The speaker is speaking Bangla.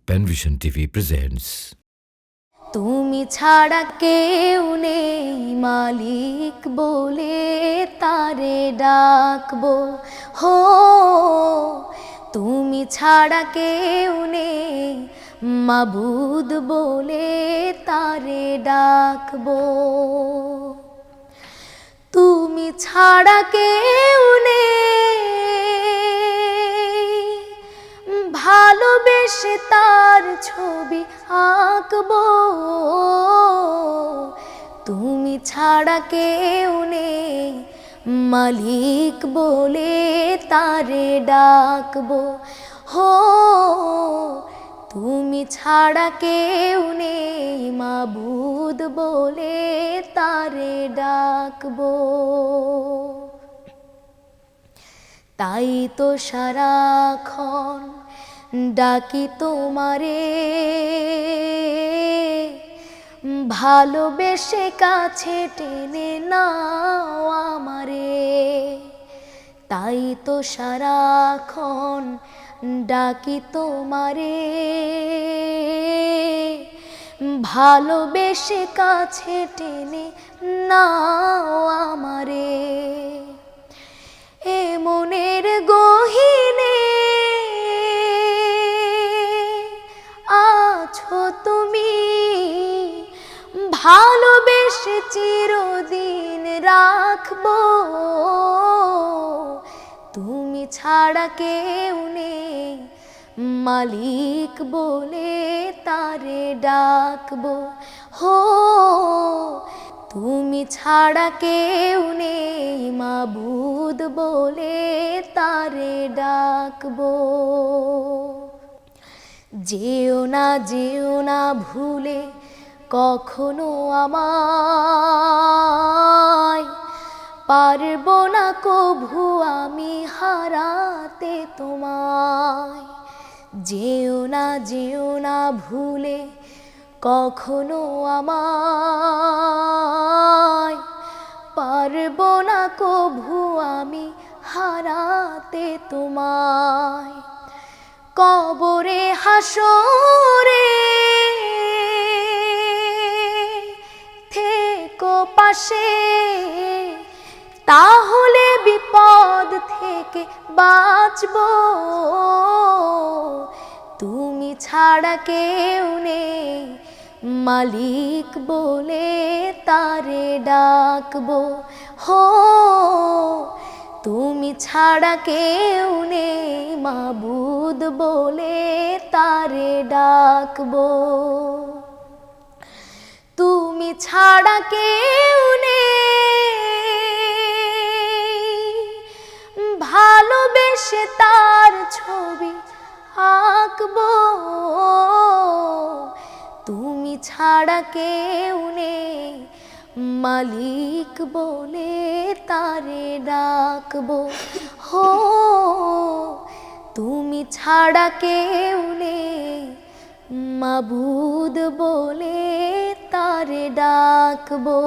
Panvision TV presents. তুমি ছাড়া কেউ নেই মালিক বলে তারে ডাকবো, হো তুমি ছাড়া কেউ নেই মাবুদ বলে তারে ডাকবো। তুমি ছাড়া কেউ নেই ভালোবেসে তার ছবি আঁকবো। তুমি ছাড়া কেউ নেই মালিক বলে তারে ডাকবো, হো তুমি ছাড়া কেউ নেই মাবুদ বলে তারে ডাকবো। তাই তো সারাক্ষণ ডাকি তোমারে, ভালোবেসে কাছে টেনে নাও আমারে। তাই তো সারাক্ষণ ডাকি তোমারে, ভালোবেসে কাছে টেনে নাও আমারে। এ মনের গহীনে আছো তুমি, ভালোবেসে চিরদিন রাখবো। তুমি ছাড়া কেউ নেই মালিক বলে তারে ডাকবো, হো তুমি ছাড়া কেউ নেই মাবুদ বলে তারে ডাকবো। যেও না ভুলে কখনো আমায়, পারবো না কভু আমি হারাতে তোমায়। যেও না ভুলে কখনো আমায়, পারবো না কভু আমি হারাতে তোমায়। কবরে হাসরে থেকো পাশে, তাহলে বিপদ থেকে বাঁচবো। তুমি ছাড়া কেউ নেই মালিক বলে তারে ডাকবো, হো তুমি ছাড়া কেউ নেই মাবুদ বলে তারে ডাকবো। তুমি ছাড়া কেউ নেই ভালোবেসে তার ছবি আঁকবো। তুমি ছাড়া কেউ নেই মালিক বলে তারে ডাকবো, হো তুমি ছাড়া কেউ নেই মাবুদ বলে তারে ডাকবো।